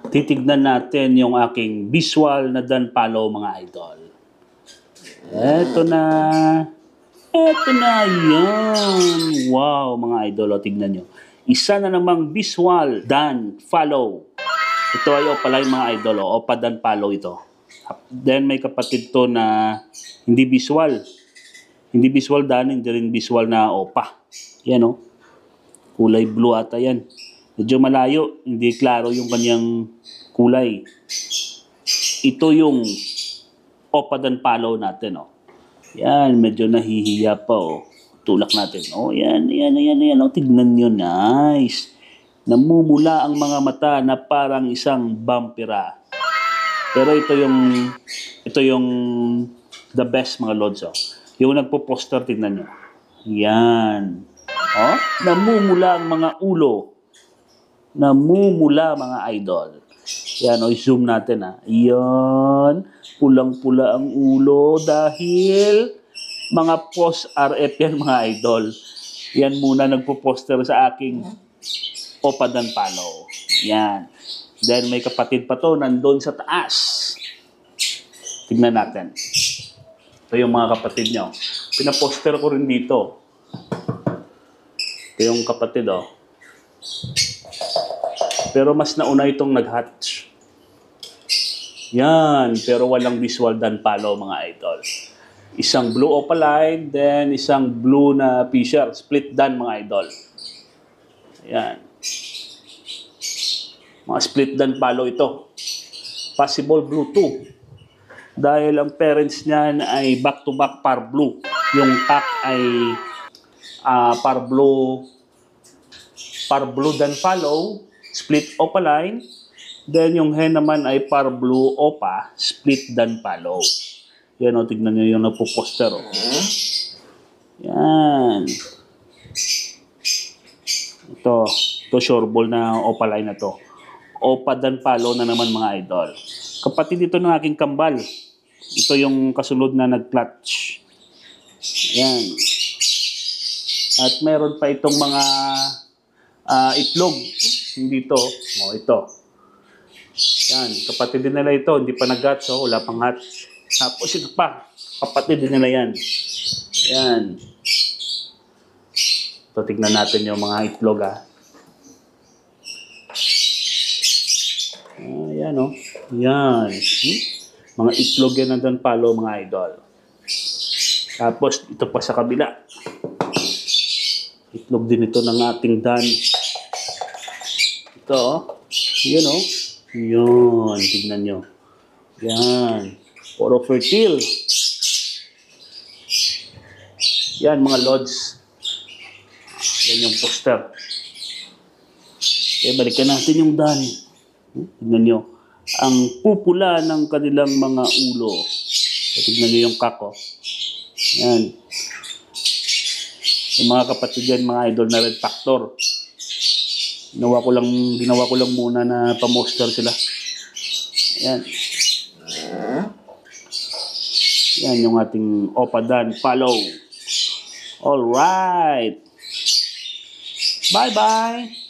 titignan natin yung aking visual na Dan Palo mga idol. Eto na. Eto na yan. Wow mga idol, o tignan nyo. Isa na namang visual Dan Follow. Ito ay Opaline mga idol, o Opa Dan Palo ito. Then may kapatid to na hindi visual. Hindi visual Dan, hindi rin visual na Opa. Yan o. Kulay blue ata yan. Medyo malayo, hindi klaro yung kanyang kulay. Ito yung Opa Dan Palo natin, oh. Yan, medyo nahihiya pa, oh. Tulak natin. Oh, yan, oh. Tignan nyo, nice. Namumula ang mga mata na parang isang vampira. Pero ito yung the best mga lods, oh. Yung nagpo-poster, tignan nyo. Yan. Oh, namumula ang mga ulo. Namumula mga idol. Yan, o zoom natin ha. Yan, pulang-pula ang ulo dahil mga post-RF yan mga idol. Yan muna nagpo-poster sa aking Opa Dan Palo. Yan. Then may kapatid pa to nandun sa taas. Tignan natin. Ito yung mga kapatid nyo. Pinaposter ko rin dito. Ito yung kapatid, oh. Pero mas nauna itong nag-hatch. Yan. Pero walang visual Dan Palo mga idol. Isang blue Opaline, then isang blue na Fisher. Split Dan mga idol. Yan. Mga split Dan Palo ito. Possible blue 2. Dahil ang parents niyan ay back-to-back par blue. Yung pack ay par blue Dan Palo, split Opaline. Then yung hen naman ay par blue Opa, split Dan Palo. Yan o, tignan nyo yung nagpo-poster. Oh. Yan. Ito sure ball na Opaline na to. Opa Dan Palo na naman mga idol. Kapatid ito ng aking kambal. Ito yung kasunod na nag-clutch. Yan. At meron pa itong mga itlog. Hindi to. O, ito. Yan. Kapatid din nila ito. Hindi pa nag-hatch. So, wala pang hatch. Tapos ito pa. Kapatid din nila yan. Yan. So, tignan natin yung mga itlog, ha. Yan, o. Yan. Mga itlog yan ng Dan Palo, mga idol. Tapos, ito pa sa kabila. Itlog din ito ng ating Dan. Ito, oh. Yan, oh. Yan. Tignan nyo. Yan. Puro fertile. Yan, mga lods. Yan yung poster. Okay, balikan natin yung Dan. Tignan nyo. Ang pupula ng kanilang mga ulo. Tignan nyo yung kako. Yan. Yung mga kapatid yan, mga idol na Red Factor. Ginawa ko lang muna na pamoster sila. Yan. Yan yung ating Opa Dan Palo. Alright. Bye-bye.